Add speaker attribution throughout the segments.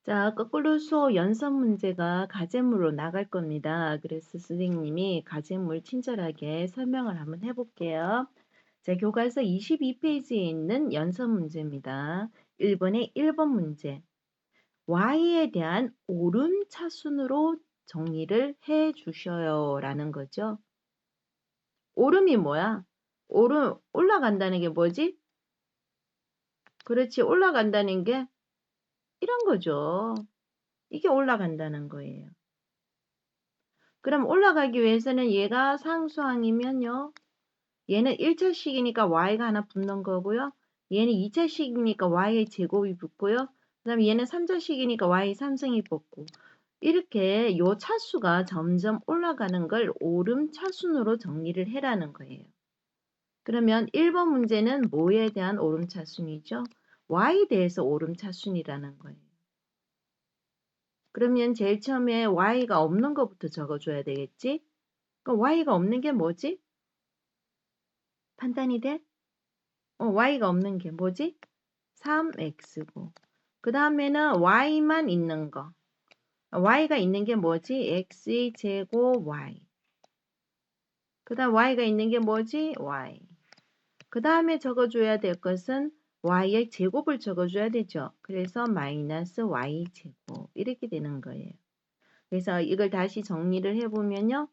Speaker 1: 자, 거꾸로 수어 연습 문제가 가제물로 나갈 겁니다. 그래서 선생님이 가제물 친절하게 설명을 한번 해볼게요. 자, 교과서 22페이지에 있는 연습 문제입니다. 1번의 1번 문제. y에 대한 오름차순으로 정리를 해 주셔요. 라는 거죠. 오름이 뭐야? 오름, 올라간다는 게 뭐지? 그렇지, 올라간다는 게 이런 거죠. 이게 올라간다는 거예요. 그럼 올라가기 위해서는 얘가 상수항이면요. 얘는 1차식이니까 y가 하나 붙는 거고요. 얘는 2차식이니까 y의 제곱이 붙고요. 그 다음에 얘는 3차식이니까 y 3승이 붙고 이렇게 요 차수가 점점 올라가는 걸 오름 차순으로 정리를 해라는 거예요. 그러면 1번 문제는 뭐에 대한 오름 차순이죠? y에 대해서 오름 차순이라는 거예요. 그러면 제일 처음에 y가 없는 것부터 적어줘야 되겠지? 그럼 y가 없는 게 뭐지? 판단이 돼? y가 없는 게 뭐지? 3x고. 그 다음에는 y만 있는 거. y가 있는 게 뭐지? x의 제곱 y. 그 다음 y가 있는 게 뭐지? y. 그 다음에 적어줘야 될 것은 y의 제곱을 적어줘야 되죠. 그래서 마이너스 y 제곱. 이렇게 되는 거예요. 그래서 이걸 다시 정리를 해보면요.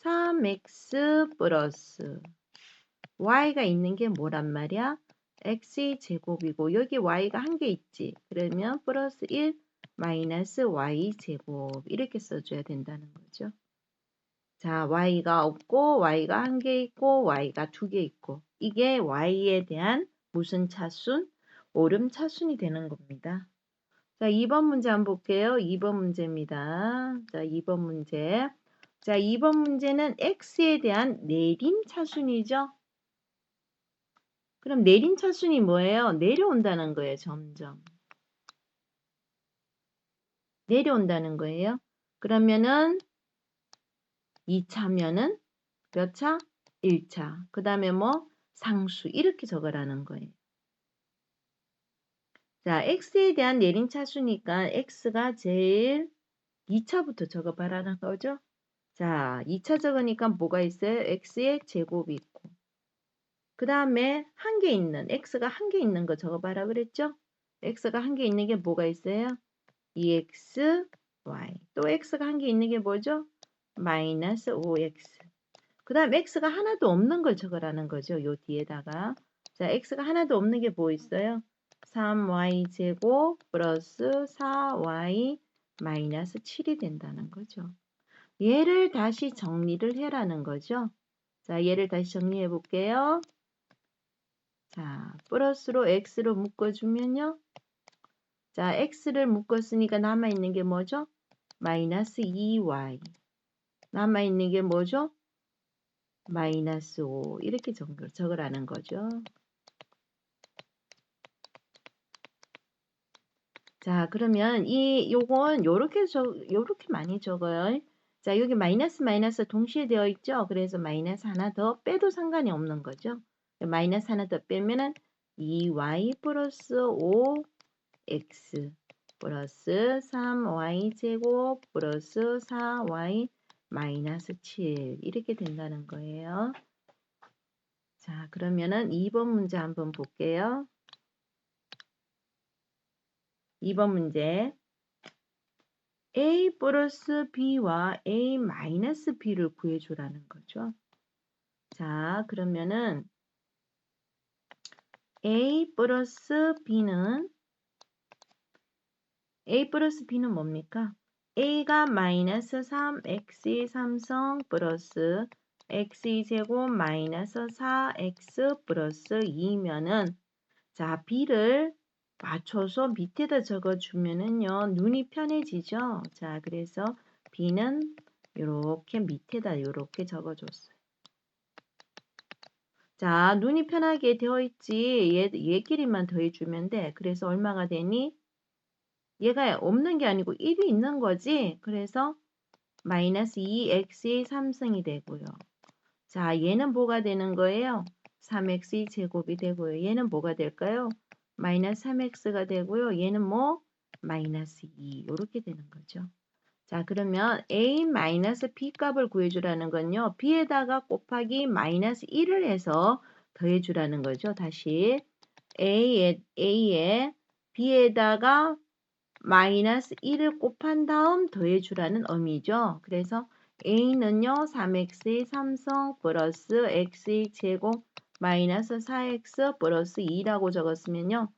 Speaker 1: 3x 플러스 y가 있는 게 뭐란 말이야? x의 제곱이고 여기 y가 한 개 있지. 그러면 플러스 1 마이너스 y 제곱 이렇게 써줘야 된다는 거죠. 자, y가 없고 y가 한 개 있고 y가 두 개 있고 이게 y에 대한 무슨 차순? 오름 차순이 되는 겁니다. 자, 2번 문제 한번 볼게요. 2번 문제입니다. 자, 2번 문제. 자, 2번 문제는 x에 대한 내림 차순이죠. 그럼 내림 차순이 뭐예요? 내려온다는 거예요. 점점. 내려온다는 거예요. 그러면은 2차면은 몇 차? 1차. 그 다음에 뭐? 상수. 이렇게 적으라는 거예요. 자, x에 대한 내림 차수니까 x가 제일 2차부터 적어봐라는 거죠. 자, 2차 적으니까 뭐가 있어요? x의 제곱이 있고. 그 다음에 한 개 있는, x가 한 개 있는 거 적어봐라 그랬죠? x가 한 개 있는 게 뭐가 있어요? 2x, y. 또 x가 한 개 있는 게 뭐죠? 마이너스 5x. 그 다음 x가 하나도 없는 걸 적으라는 거죠. 요 뒤에다가. 자, x가 하나도 없는 게 뭐 있어요? 3y 제곱 플러스 4y 마이너스 7이 된다는 거죠. 얘를 다시 정리를 해라는 거죠. 자, 얘를 다시 정리해 볼게요. 자, 플러스로 x로 묶어주면요. 자, x를 묶었으니까 남아있는 게 뭐죠? 마이너스 2y. 남아있는 게 뭐죠? 마이너스 5. 이렇게 적으라는 거죠. 자, 그러면 요건 요렇게 많이 적어요. 자, 여기 마이너스 마이너스 동시에 되어 있죠? 그래서 마이너스 하나 더 빼도 상관이 없는 거죠. 마이너스 하나 더 빼면은 2y 플러스 5x 플러스 3y 제곱 플러스 4y 마이너스 7 이렇게 된다는 거예요. 자, 그러면은 2번 문제 한번 볼게요. 2번 문제. a 플러스 b와 a 마이너스 b를 구해주라는 거죠. 자, 그러면은 a 플러스 b는 뭡니까? a가 마이너스 3x 3성 플러스 x 제곱 마이너스 4x 플러스 2면은 자, b를 맞춰서 밑에다 적어주면은요, 눈이 편해지죠? 자, 그래서 b는 이렇게 밑에다 이렇게 적어줬어요. 자, 눈이 편하게 되어 있지. 얘끼리만 더해주면 돼. 그래서 얼마가 되니? 얘가 없는 게 아니고 1이 있는 거지. 그래서 마이너스 2x의 3승이 되고요. 자, 얘는 뭐가 되는 거예요? 3x의 제곱이 되고요. 얘는 뭐가 될까요? 마이너스 3x가 되고요. 얘는 뭐? 마이너스 2 이렇게 되는 거죠. 자, 그러면 a 마이너스 b 값을 구해주라는 건요. b에다가 곱하기 마이너스 1을 해서 더해주라는 거죠. 다시 a에 b에다가 마이너스 1을 곱한 다음 더해주라는 의미죠. 그래서 a는요. 3x의 3성 플러스 x의 제곱 마이너스 4x 플러스 2라고 적었으면요.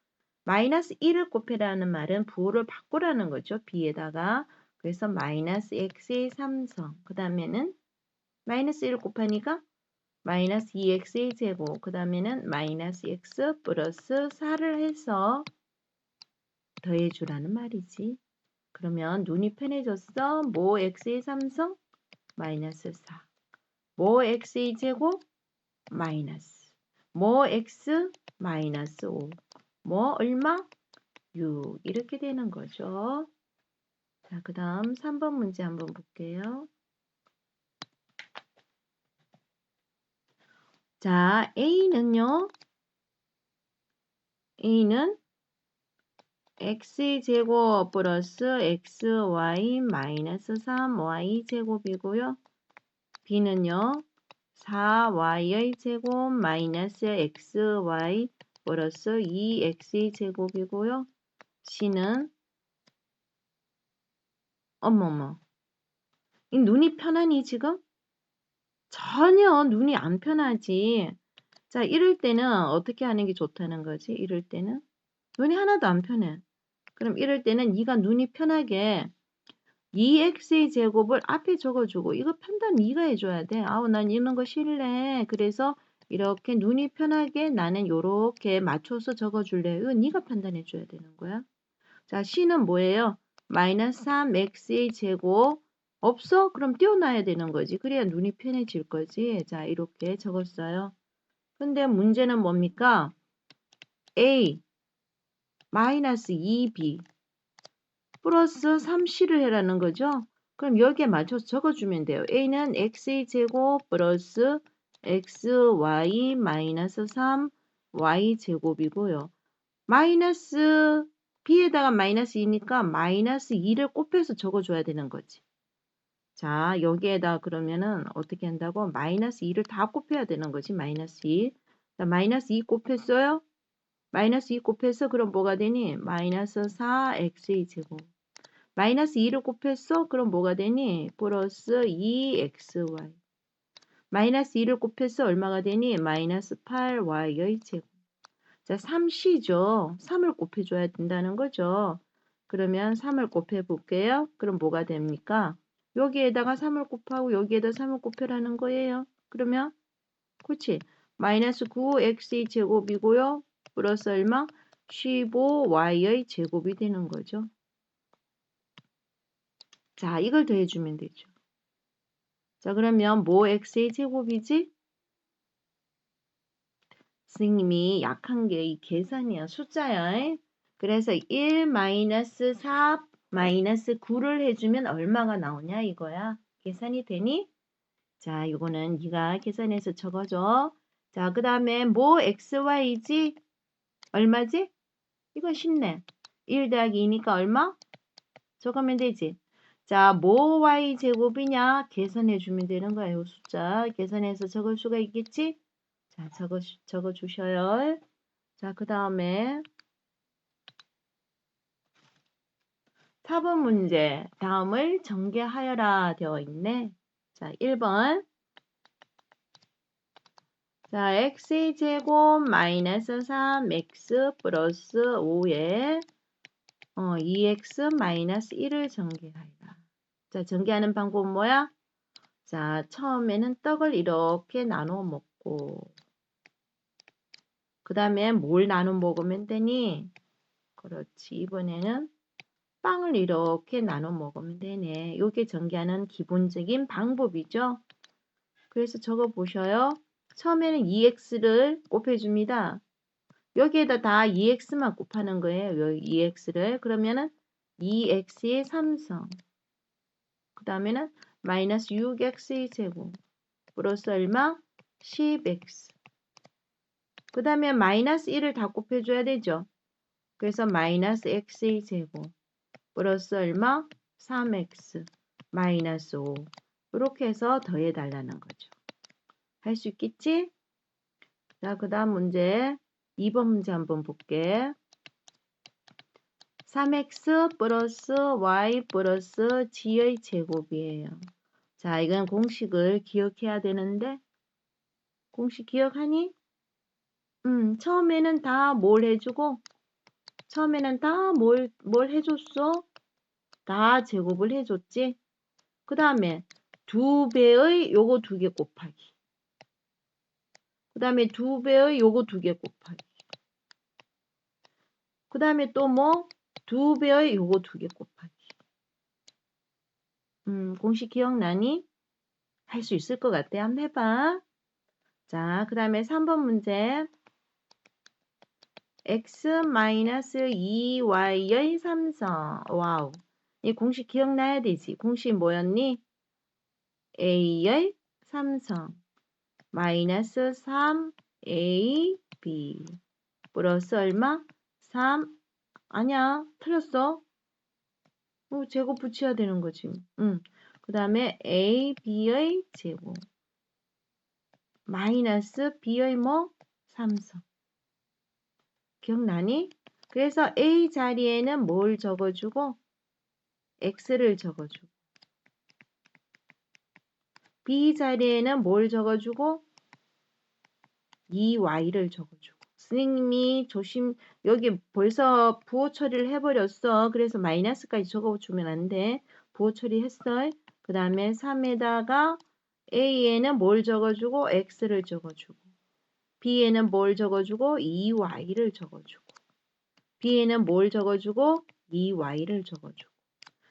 Speaker 1: 마이너스 1을 곱해라는 말은 부호를 바꾸라는 거죠. b에다가. 그래서 마이너스 x의 3성 그 다음에는 마이너스 1을 곱하니까 마이너스 2x의 제곱 그 다음에는 마이너스 x 플러스 4를 해서 더해주라는 말이지. 그러면 눈이 편해졌어. 모 x의 3성 마이너스 4 모 x의 제곱 마이너스 모 x 마이너스 5 뭐 얼마? 6 이렇게 되는 거죠. 자, 그 다음 3번 문제 한번 볼게요. 자, A는 x제곱 플러스 xy 마이너스 3y 제곱이고요. B는요, 4y의 제곱 마이너스 xy 플러스 2x의 제곱이고요. C는 어머머, 이 눈이 편하니 지금? 전혀 눈이 안 편하지. 자, 이럴 때는 어떻게 하는 게 좋다는 거지? 이럴 때는 눈이 하나도 안 편해. 그럼 이럴 때는 네가 눈이 편하게 2x의 제곱을 앞에 적어주고 이거 판단 네가 해줘야 돼. 아우 난 이런 거 싫래. 그래서 이렇게 눈이 편하게 나는 요렇게 맞춰서 적어줄래. 이거 네가 판단해줘야 되는 거야. 자, C는 뭐예요? 마이너스 3x의 제곱 없어? 그럼 띄워놔야 되는 거지. 그래야 눈이 편해질 거지. 자, 이렇게 적었어요. 근데 문제는 뭡니까? A 마이너스 2b 플러스 3c를 해라는 거죠. 그럼 여기에 맞춰서 적어주면 돼요. A는 x의 제곱 플러스 xy 마이너스 3y 제곱이고요. 마이너스 b에다가 마이너스 2니까 마이너스 2를 곱해서 적어줘야 되는 거지. 자, 여기에다 그러면은 어떻게 한다고? 마이너스 2를 다 곱해야 되는 거지. 마이너스 2. 자, 마이너스 2 곱했어요? 마이너스 2 곱해서 그럼 뭐가 되니? 마이너스 4x의 제곱. 마이너스 2를 곱했어? 그럼 뭐가 되니? 플러스 2xy. 마이너스 2를 곱해서 얼마가 되니? 마이너스 8y의 제곱. 자, 3c죠. 3을 곱해줘야 된다는 거죠. 그러면 3을 곱해 볼게요. 그럼 뭐가 됩니까? 여기에다가 3을 곱하고 여기에다 3을 곱해라는 거예요. 그러면 그렇지. 마이너스 9x의 제곱이고요. 플러스 얼마? 15y의 제곱이 되는 거죠. 자, 이걸 더해주면 되죠. 자, 그러면 뭐 x의 제곱이지? 선생님이 약한 게 이 계산이야. 숫자야. 그래서 1 마이너스 4 마이너스 9를 해주면 얼마가 나오냐 이거야. 계산이 되니? 자, 이거는 네가 계산해서 적어줘. 자, 그 다음에 뭐 xy지? 얼마지? 이건 쉽네. 1 더하기 2니까 얼마? 적으면 되지. 자, 뭐 y 제곱이냐? 계산해주면 되는 거예요. 숫자 계산해서 적을 수가 있겠지? 자, 적어주셔요. 자, 그 다음에 4번 문제. 다음을 전개하여라 되어 있네. 자, 1번. 자, x의 제곱 마이너스 3x 플러스 5에 2x 마이너스 1을 전개하여라. 자, 전개하는 방법은 뭐야? 자, 처음에는 떡을 이렇게 나눠 먹고 그 다음에 뭘 나눠 먹으면 되니? 그렇지. 이번에는 빵을 이렇게 나눠 먹으면 되네. 이게 전개하는 기본적인 방법이죠. 그래서 적어 보셔요. 처음에는 2x를 곱해줍니다. 여기에다 다 2x만 곱하는 거예요. 여기 2x를. 그러면은 2x의 3성. 그 다음에는 마이너스 6x의 제곱. 플러스 얼마? 10x. 그 다음에 마이너스 1을 다 곱해줘야 되죠. 그래서 마이너스 x의 제곱. 플러스 얼마? 3x 마이너스 5 이렇게 해서 더해달라는 거죠. 할 수 있겠지? 자, 그 다음 문제 2번 문제 한번 볼게. 3x 플러스 y 플러스 g의 제곱이에요. 자, 이건 공식을 기억해야 되는데 공식 기억하니? 처음에는 다 뭘 해주고 처음에는 다 뭘 해줬어? 다 제곱을 해줬지? 그 다음에 2배의 요거 2개 곱하기 그 다음에 2배의 요거 2개 곱하기 그 다음에 또 뭐? 2배의 요거 2개 곱하기 공식 기억나니? 할 수 있을 것 같아. 한번 해봐. 자, 그 다음에 3번 문제 x-2y의 3성 와우 이 공식 기억나야 되지. 공식 뭐였니? a의 3성 마이너스 3ab 플러스 얼마? 3 아니야 틀렸어. 제곱 붙여야 되는 거지. 그 다음에 ab의 제곱 마이너스 b의 뭐? 3성 기억나니? 그래서 a 자리에는 뭘 적어주고 x를 적어주고 b 자리에는 뭘 적어주고 2y를 적어주고 선생님이 여기 벌써 부호 처리를 해버렸어. 그래서 마이너스까지 적어주면 안 돼. 부호 처리했어. 그 다음에 3에다가 a에는 뭘 적어주고 x를 적어주고 b에는 뭘 적어주고 2y를 적어주고 b에는 뭘 적어주고 2y를 적어주고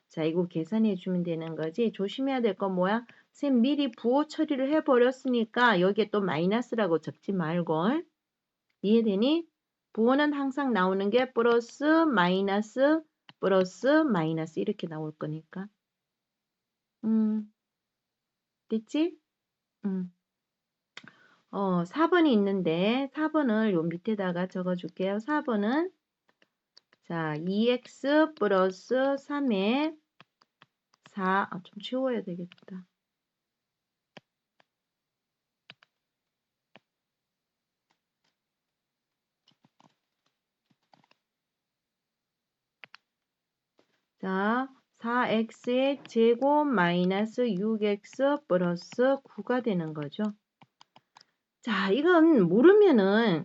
Speaker 1: 자 이거 계산해 주면 되는 거지. 조심해야 될 건 뭐야? 쌤 미리 부호 처리를 해버렸으니까 여기에 또 마이너스라고 적지 말고 이해되니? 부호는 항상 나오는 게 플러스 마이너스 이렇게 나올 거니까 됐지? 4번이 있는데 4번을 요 밑에다가 적어줄게요. 4번은 자 2x 플러스 3에 4 좀 치워야 되겠다. 자 4x의 제곱 마이너스 6x 플러스 9가 되는 거죠. 자 이건 모르면은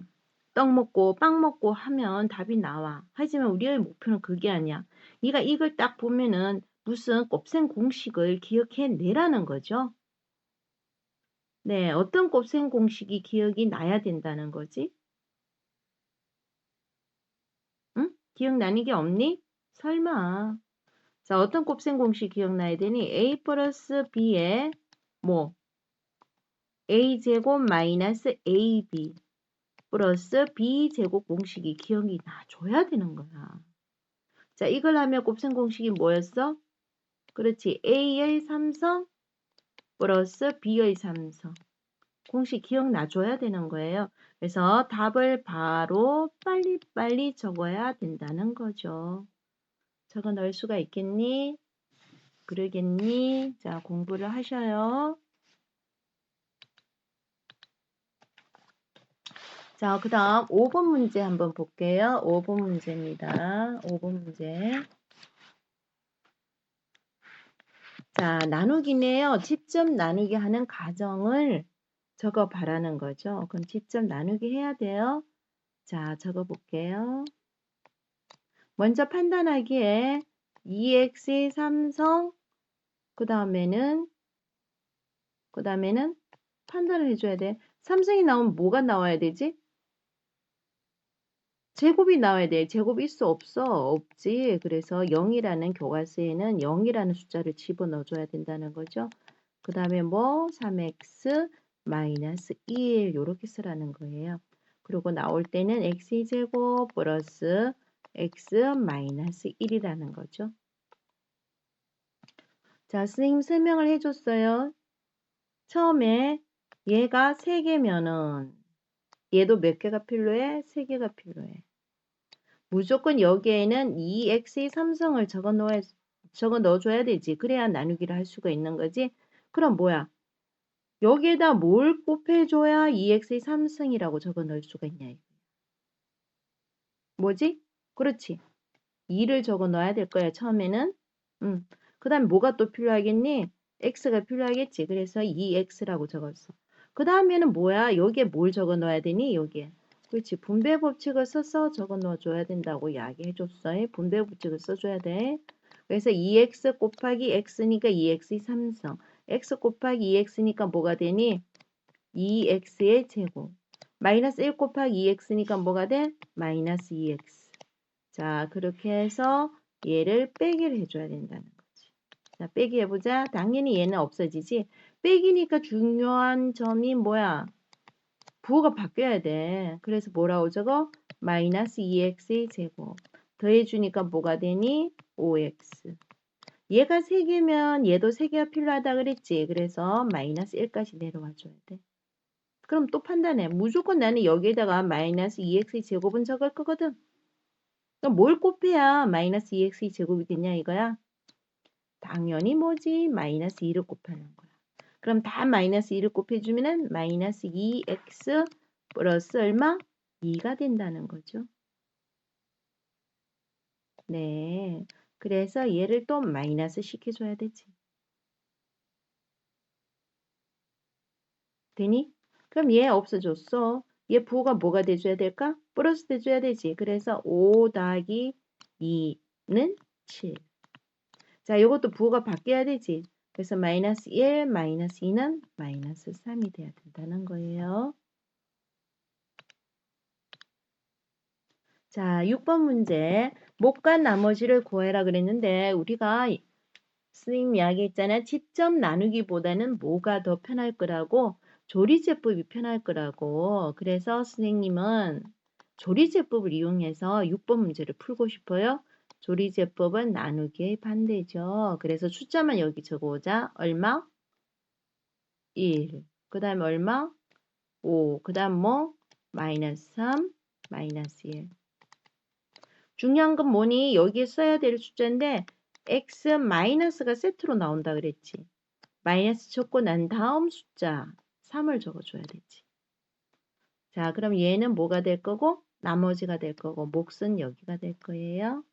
Speaker 1: 떡 먹고 빵 먹고 하면 답이 나와. 하지만 우리의 목표는 그게 아니야. 네가 이걸 딱 보면은 무슨 곱셈 공식을 기억해 내라는 거죠. 네, 어떤 곱셈 공식이 기억이 나야 된다는 거지? 응? 기억나는 게 없니? 설마. 자, 어떤 곱셈 공식 기억나야 되니? a 플러스 b에 뭐? a제곱 마이너스 ab 플러스 b제곱 공식이 기억이 나줘야 되는 거야. 자, 이걸 하면 곱셈 공식이 뭐였어? 그렇지. a의 3성 플러스 b의 3성. 공식 기억나줘야 되는 거예요. 그래서 답을 바로 빨리빨리 적어야 된다는 거죠. 적어 넣을 수가 있겠니? 그러겠니? 자, 공부를 하셔요. 자, 그 다음 5번 문제 한번 볼게요. 5번 문제입니다. 5번 문제. 자, 나누기네요. 직접 나누기 하는 가정을 적어 바라는 거죠. 그럼 직접 나누기 해야 돼요. 자, 적어 볼게요. 먼저 판단하기에 2x의 3성 그 다음에는 판단을 해줘야 돼. 3성이 나오면 뭐가 나와야 되지? 제곱이 나와야 돼. 제곱 있어 없어? 없지. 그래서 0이라는 교과서에는 0이라는 숫자를 집어넣어줘야 된다는 거죠. 그 다음에 뭐 3x 마이너스 1 이렇게 쓰라는 거예요. 그리고 나올 때는 x제곱 플러스 x 마이너스 1이라는 거죠. 자, 선생님 설명을 해줬어요. 처음에 얘가 3개면은 얘도 몇 개가 필요해? 3개가 필요해. 무조건 여기에는 2x의 3승을 적어 넣어줘야 되지. 그래야 나누기를 할 수가 있는 거지. 그럼 뭐야? 여기에다 뭘 곱해줘야 2x의 3승이라고 적어 넣을 수가 있냐? 뭐지? 그렇지. 2를 적어 넣어야 될 거야, 처음에는. 그 다음에 뭐가 또 필요하겠니? x가 필요하겠지. 그래서 2x라고 적었어. 그 다음에는 뭐야? 여기에 뭘 적어 넣어야 되니? 여기에. 그렇지. 분배 법칙을 써서 적어 넣어줘야 된다고 이야기해줬어. 분배 법칙을 써줘야 돼. 그래서 2x 곱하기 x니까 2x의 3성. x 곱하기 2x니까 뭐가 되니? 2x의 제곱. 마이너스 1 곱하기 2x니까 뭐가 돼? 마이너스 2x. 자, 그렇게 해서 얘를 빼기를 해줘야 된다는 거지. 자, 빼기 해보자. 당연히 얘는 없어지지. 빼기니까 중요한 점이 뭐야? 부호가 바뀌어야 돼. 그래서 뭐라고 적어? 마이너스 2x의 제곱. 더해주니까 뭐가 되니? 5x. 얘가 3개면 얘도 3개가 필요하다 그랬지. 그래서 마이너스 1까지 내려와 줘야 돼. 그럼 또 판단해. 무조건 나는 여기에다가 마이너스 2x의 제곱은 적을 거거든. 그럼 뭘 곱해야 마이너스 2x의 제곱이 되냐 이거야? 당연히 뭐지? 마이너스 2를 곱하는 거야. 그럼 다 마이너스 2를 곱해주면은 마이너스 2x 플러스 얼마? 2가 된다는 거죠. 네. 그래서 얘를 또 마이너스 시켜줘야 되지. 되니? 그럼 얘 없어졌어. 얘 부호가 뭐가 돼줘야 될까? 플러스 돼줘야 되지. 그래서 5 더하기 2는 7. 자, 이것도 부호가 바뀌어야 되지. 그래서 마이너스 1, 마이너스 2는 마이너스 3이 돼야 된다는 거예요. 자, 6번 문제. 못간 나머지를 구해라 그랬는데 우리가 선생님 이야기했잖아. 직접 나누기보다는 뭐가 더 편할 거라고? 조리제법이 편할 거라고. 그래서 선생님은 조리제법을 이용해서 6번 문제를 풀고 싶어요. 조리제법은 나누기의 반대죠. 그래서 숫자만 여기 적어오자. 얼마? 1. 그 다음에 얼마? 5. 그 다음 뭐? 마이너스 3, 마이너스 1. 중요한 건 뭐니? 여기에 써야 될 숫자인데 x 마이너스가 세트로 나온다 그랬지. 마이너스 적고 난 다음 숫자 3을 적어줘야 되지. 자, 그럼 얘는 뭐가 될 거고? 나머지가 될 거고 몫은 여기가 될 거예요.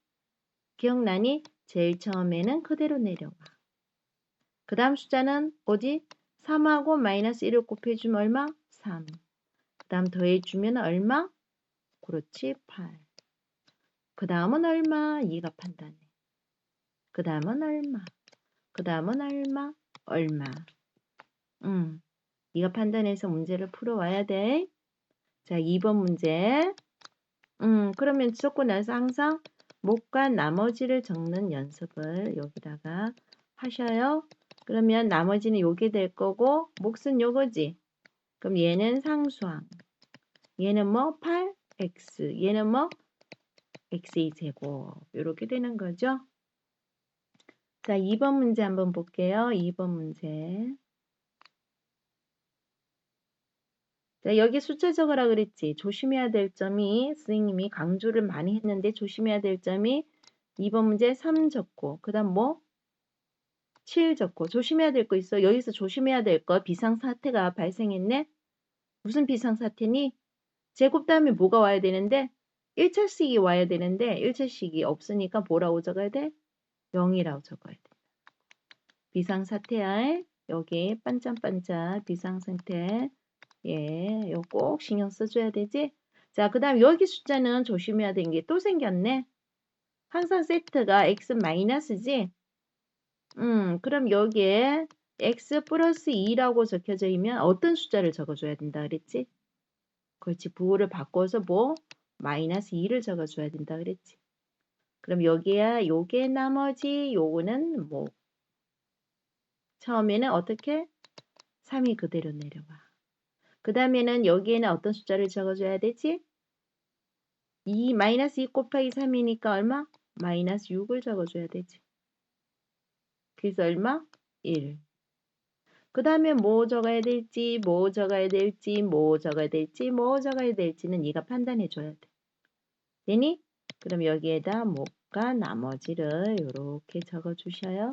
Speaker 1: 기억나니? 제일 처음에는 그대로 내려와. 그 다음 숫자는 어디? 3하고 마이너스 1을 곱해주면 얼마? 3. 그 다음 더해주면 얼마? 그렇지, 8. 그 다음은 얼마? 2가 판단해. 그 다음은 얼마? 그 다음은 얼마? 얼마? 2가 판단해서 문제를 풀어와야 돼. 자, 2번 문제. 그러면 적고 나서 항상 못과 나머지를 적는 연습을 여기다가 하셔요. 그러면 나머지는 요게 될 거고 몫은 요거지. 그럼 얘는 상수항. 얘는 뭐 8x. 얘는 뭐 x의 제곱. 이렇게 되는 거죠. 자, 2번 문제 한번 볼게요. 2번 문제. 자, 여기 숫자 적으라 그랬지. 조심해야 될 점이 선생님이 강조를 많이 했는데 조심해야 될 점이 2번 문제 3 적고 그 다음 뭐? 7 적고 조심해야 될 거 있어. 여기서 조심해야 될 거 비상사태가 발생했네. 무슨 비상사태니? 제곱 다음에 뭐가 와야 되는데 1차식이 와야 되는데 1차식이 없으니까 뭐라고 적어야 돼? 0이라고 적어야 돼. 비상사태야. 여기 반짝반짝 비상상태. 예, 이거 꼭 신경 써줘야 되지? 자, 그 다음 여기 숫자는 조심해야 되는 게 또 생겼네. 항상 세트가 x 마이너스지? 그럼 여기에 x 플러스 2라고 적혀져 있으면 어떤 숫자를 적어줘야 된다 그랬지? 그렇지, 부호를 바꿔서 뭐? 마이너스 2를 적어줘야 된다 그랬지. 그럼 여기에 요게 나머지 요거는 뭐? 처음에는 어떻게? 3이 그대로 내려와. 그 다음에는 여기에는 어떤 숫자를 적어줘야 되지? 2 마이너스 2 곱하기 3이니까 얼마? 마이너스 6을 적어줘야 되지. 그래서 얼마? 1. 그 다음에 뭐 적어야 될지, 뭐 적어야 될지, 뭐 적어야 될지, 뭐 적어야 될지는 네가 판단해 줘야 돼. 되니? 그럼 여기에다 못과 나머지를 이렇게 적어 주셔요.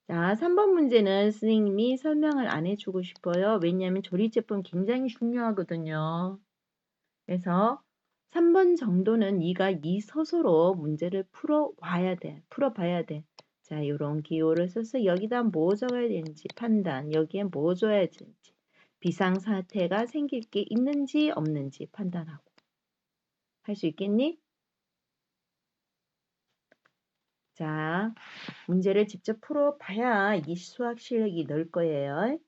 Speaker 1: 자, 3번 문제는 선생님이 설명을 안 해주고 싶어요. 왜냐하면 조리제품 굉장히 중요하거든요. 그래서 3번 정도는 네가 이 서서로 문제를 풀어봐야 돼. 자, 이런 기호를 써서 여기다 뭐 적어야 되는지 판단, 여기에 뭐 줘야 되는지, 비상사태가 생길 게 있는지 없는지 판단하고. 할 수 있겠니? 자, 문제를 직접 풀어봐야 이 수학 실력이 늘 거예요.